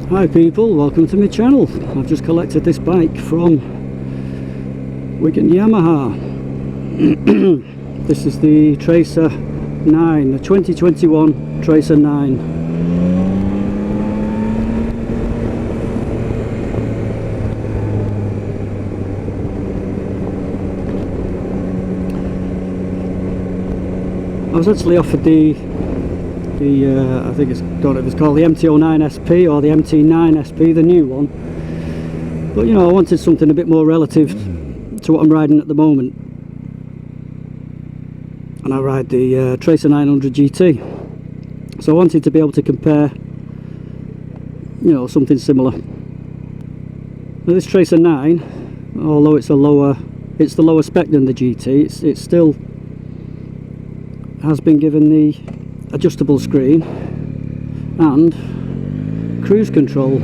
Hi people, welcome to my channel. I've just collected this bike from Wigan Yamaha. This is the Tracer 9, the 2021 Tracer 9. I was actually offered the I think it's, don't know if it's called the MT09 SP or the MT9 SP, the new one. But you know, I wanted something a bit more relative to what I'm riding at the moment, and I ride the Tracer 900 GT. So I wanted to be able to compare, you know, something similar. Now this Tracer 9, although it's the lower spec than the GT, it still has been given the adjustable screen and cruise control.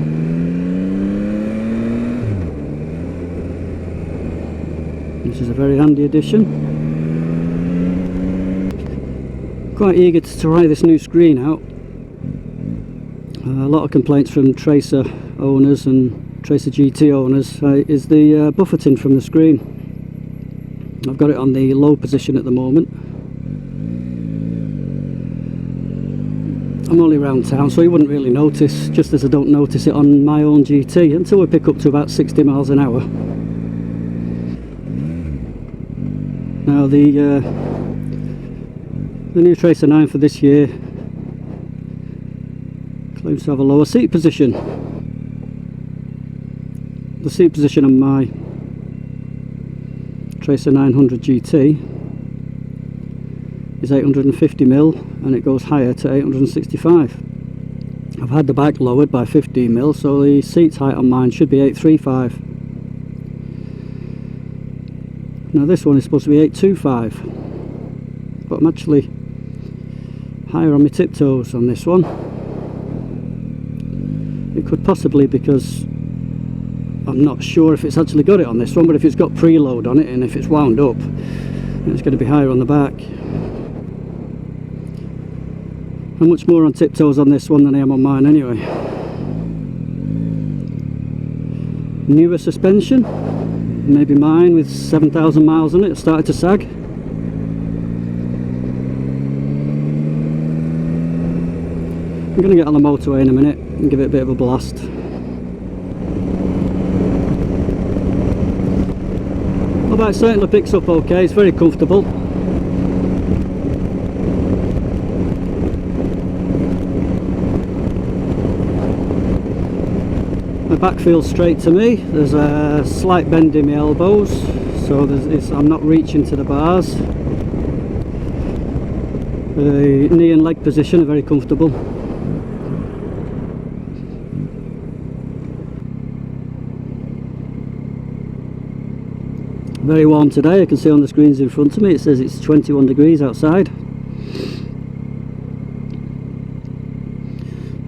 This is a very handy addition. Quite eager to try this new screen out. A lot of complaints from Tracer owners and Tracer GT owners is the buffeting from the screen. I've got it on the low position at the moment. I'm only around town, so you wouldn't really notice, just as I don't notice it on my own GT until we pick up to about 60 miles an hour. Now the new Tracer 9 for this year claims to have a lower seat position. The seat position on my Tracer 900 GT is 850mm, and it goes higher to 865. I've had the bike lowered by 15mm, so the seat height on mine should be 835. Now this one is supposed to be 825, but I'm actually higher on my tiptoes on this one. It could possibly because I'm not sure if it's actually got it on this one, but if it's got preload on it and if it's wound up, it's going to be higher on the back. I'm much more on tiptoes on this one than I am on mine anyway. Newer suspension, maybe mine with 7,000 miles on it, started to sag. I'm going to get on the motorway in a minute and give it a bit of a blast. The bike certainly picks up okay, it's very comfortable. The back feels straight to me. There's a slight bend in my elbows, so I'm not reaching to the bars. The knee and leg position are very comfortable. Very warm today. I can see on the screens in front of me it says it's 21 degrees outside.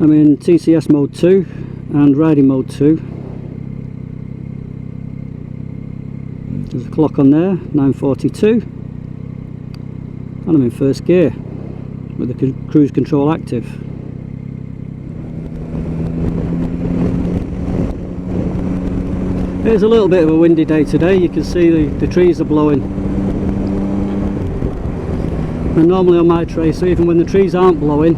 I'm in TCS mode 2 and riding mode 2. There's a clock on there, 9:42, and I'm in first gear with the cruise control active. It's a little bit of a windy day today. You can see the trees are blowing, and normally on my Tracer, even when the trees aren't blowing,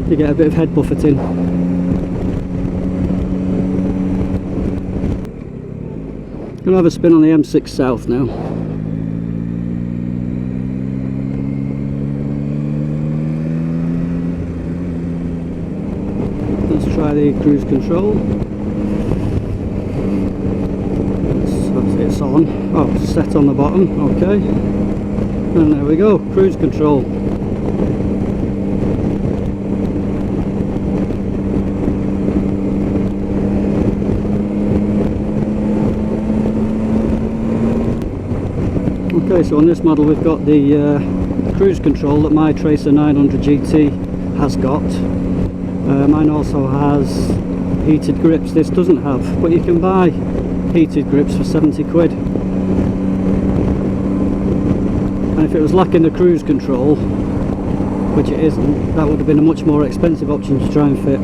you get a bit of head buffeting. Gonna have a spin on the M6 South now. Let's try the cruise control. It's on. Oh, set on the bottom. Okay. And there we go. Cruise control. Okay, so on this model we've got the cruise control that my Tracer 900 GT has got. Mine also has heated grips. This doesn't have, but you can buy heated grips for 70 quid. And if it was lacking the cruise control, which it isn't, that would have been a much more expensive option to try and fit.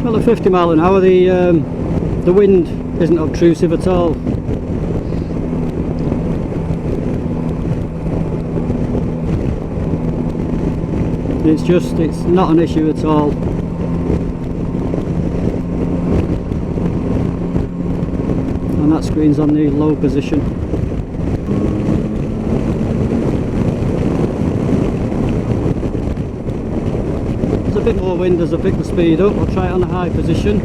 Well, at 50 mile an hour the wind isn't obtrusive at all. It's not an issue at all. And that screen's on the low position. There's a bit more wind as I pick the speed up. I'll try it on a high position.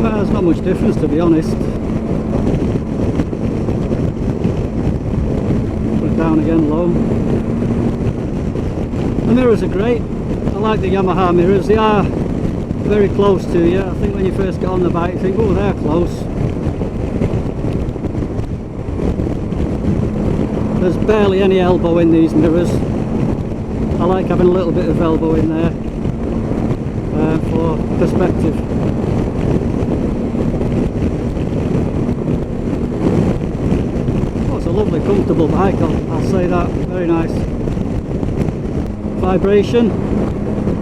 Well, there's not much difference, to be honest. Put it down again low. The mirrors are great. I like the Yamaha mirrors. They are very close to you. I think when you first get on the bike you think, oh, they're close. There's barely any elbow in these mirrors. I like having a little bit of elbow in there for perspective. Oh, it's a lovely comfortable bike, I'll say that. Very nice. Vibration,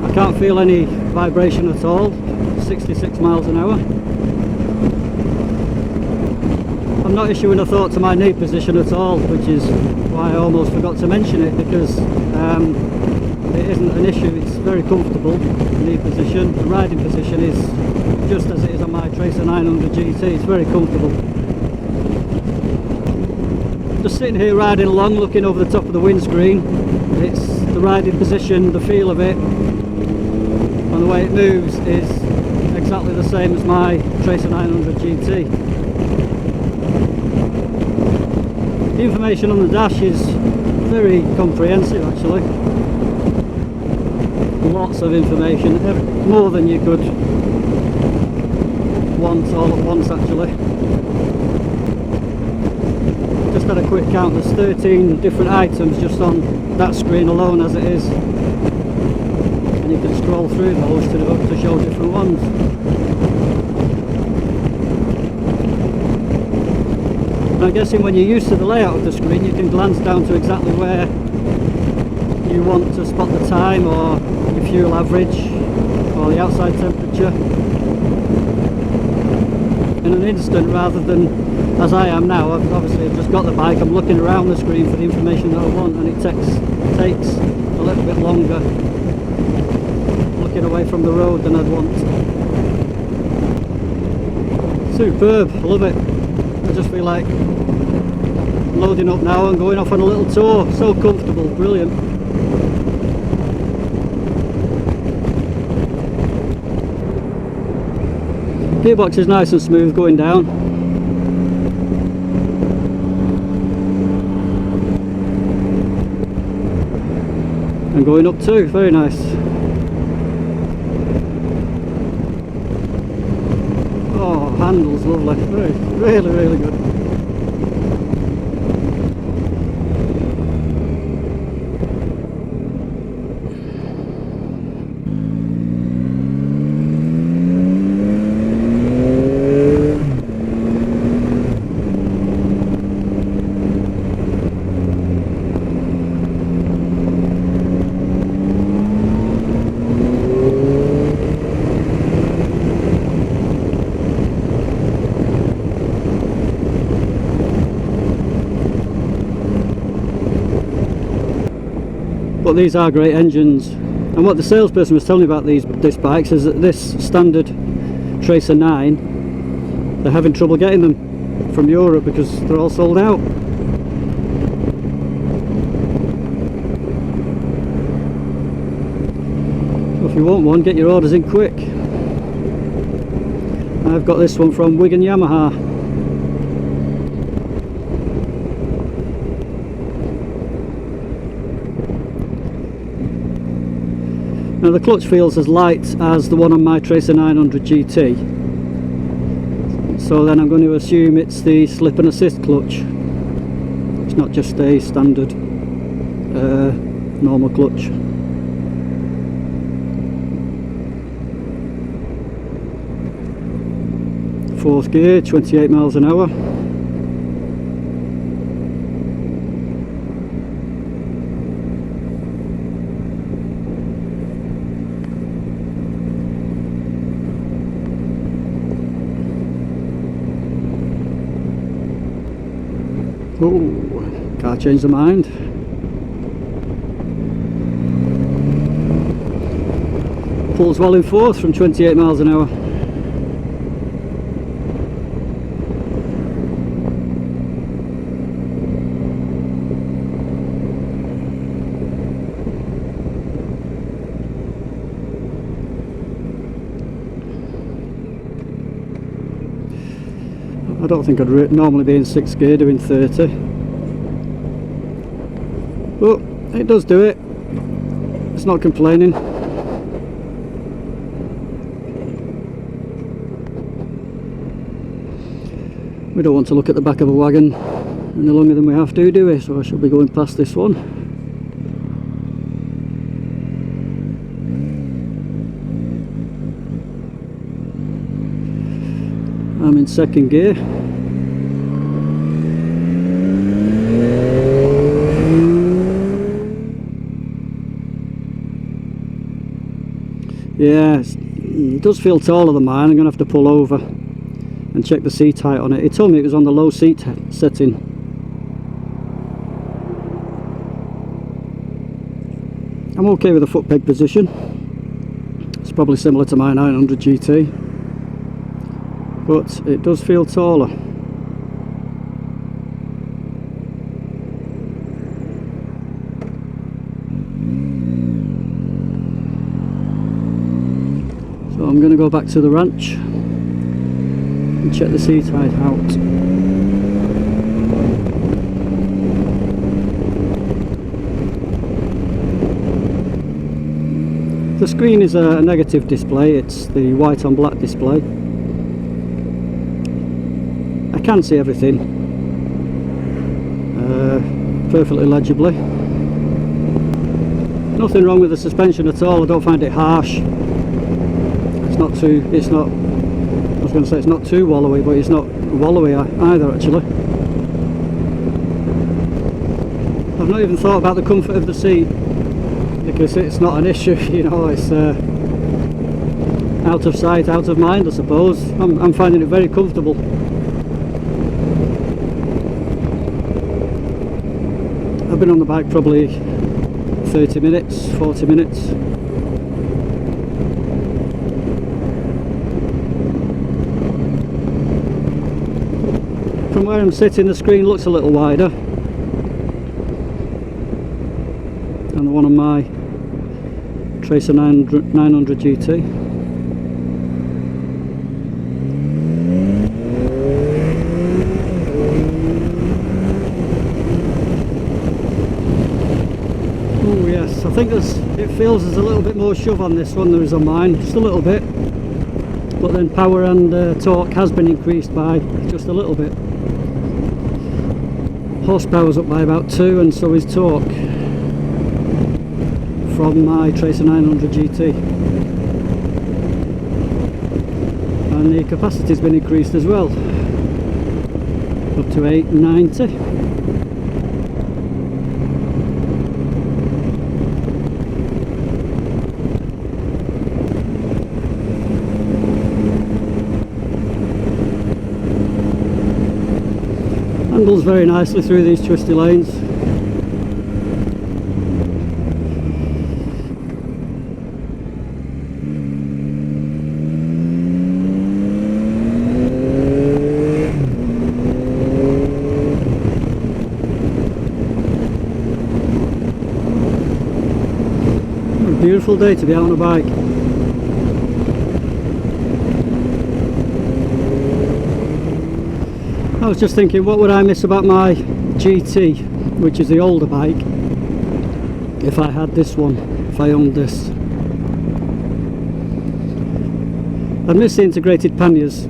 I can't feel any vibration at all. 66 miles an hour. I'm not issuing a thought to my knee position at all, which is why I almost forgot to mention it, because it isn't an issue. It's very comfortable. The knee position, the riding position is just as it is on my Tracer 900 GT. It's very comfortable. Just sitting here riding along, looking over the top of the windscreen. It's the riding position, the feel of it, and the way it moves is exactly the same as my Tracer 900 GT. The information on the dash is very comprehensive, actually. Lots of information, more than you could want all at once, actually. Just had a quick count, there's 13 different items just on that screen alone as it is. And you can scroll through those to show different ones. I'm guessing when you're used to the layout of the screen you can glance down to exactly where you want to spot the time or your fuel average or the outside temperature in an instant, rather than as I am now. I've just got the bike, I'm looking around the screen for the information that I want, and it takes a little bit longer looking away from the road than I'd want. Superb, I love it. I just feel like loading up now and going off on a little tour. So comfortable, brilliant. Gearbox is nice and smooth going down. And going up too, very nice. Oh, handles lovely, really good. But these are great engines, and what the salesperson was telling me about this bikes is that this standard Tracer 9, they're having trouble getting them from Europe because they're all sold out. So if you want one, get your orders in quick. I've got this one from Wigan Yamaha. Now the clutch feels as light as the one on my Tracer 900 GT, so then I'm going to assume it's the slip and assist clutch. It's not just a standard normal clutch. Fourth gear, 28 miles an hour. Oh, car changed the mind. Pulls well in fourth from 28 miles an hour. I don't think I'd normally be in 6th gear doing 30, but it does do it. It's not complaining. We don't want to look at the back of a wagon any longer than we have to, do we? So I shall be going past this one. I'm in 2nd gear. Yeah, it does feel taller than mine. I'm going to have to pull over and check the seat height on it. It told me it was on the low seat setting. I'm okay with the foot peg position. It's probably similar to my 900 GT, but it does feel taller. So I'm going to go back to the ranch and check the seat height out. The screen is a negative display. It's the white on black display. I can see everything perfectly legibly. Nothing wrong with the suspension at all. I don't find it harsh. I was going to say it's not too wallowy, but it's not wallowy either actually. I've not even thought about the comfort of the seat, because it's not an issue, you know. It's out of sight, out of mind, I suppose. I'm finding it very comfortable. I've been on the bike probably 30 minutes, 40 minutes. From where I'm sitting, the screen looks a little wider than the one on my Tracer 900 GT. Oh yes, I think it feels there's a little bit more shove on this one than there is on mine, just a little bit. But then power and torque has been increased by just a little bit. Horsepower's up by about 2, and so is torque from my Tracer 900 GT. And the capacity's been increased as well, up to 890. Handles very nicely through these twisty lanes. What a beautiful day to be out on a bike. I was just thinking, what would I miss about my GT, which is the older bike, if I had this one, if I owned this. I'd miss the integrated panniers.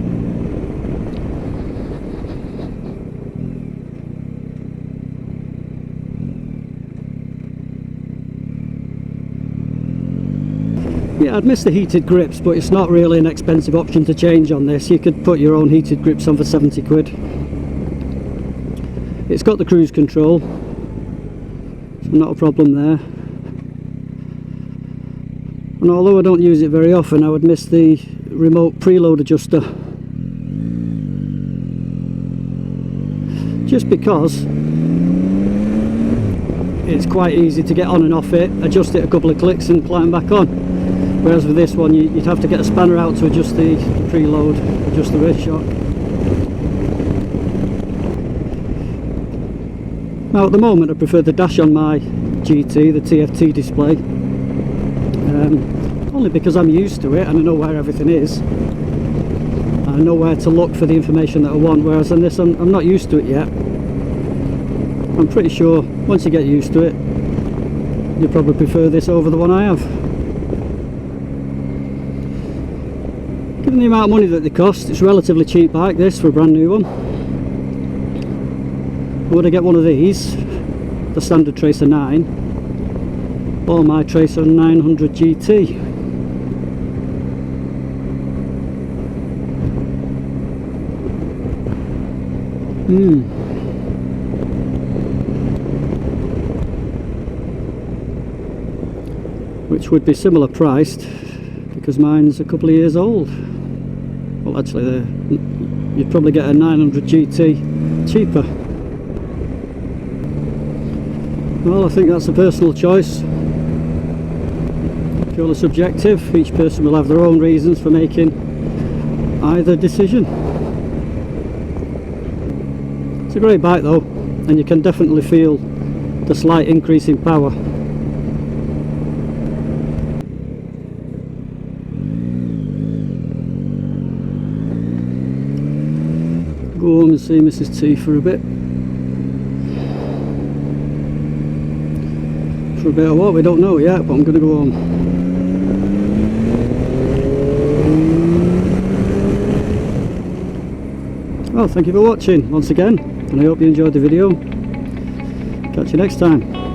Yeah, I'd miss the heated grips, but it's not really an expensive option to change on this. You could put your own heated grips on for 70 quid. It's got the cruise control, so not a problem there. And although I don't use it very often, I would miss the remote preload adjuster. just because it's quite easy to get on and off it, adjust it a couple of clicks and climb back on. Whereas with this one you'd have to get a spanner out to adjust the preload, adjust the race shock. Now at the moment I prefer the dash on my GT, the TFT display, only because I'm used to it and I know where everything is. I know where to look for the information that I want, whereas on this I'm not used to it yet. I'm pretty sure once you get used to it, you probably prefer this over the one I have. Given the amount of money that they cost, it's a relatively cheap bike this for a brand new one. Would I get one of these, the standard Tracer 9, or my Tracer 900 GT? Which would be similar priced, because mine's a couple of years old. Well, actually, you'd probably get a 900 GT cheaper. Well, I think that's a personal choice, purely subjective. Each person will have their own reasons for making either decision. It's a great bike though, and you can definitely feel the slight increase in power. Go home and see Mrs. T for a bit. For a bit of what, we don't know yet, but I'm going to go home. Well, thank you for watching once again, and I hope you enjoyed the video. Catch you next time.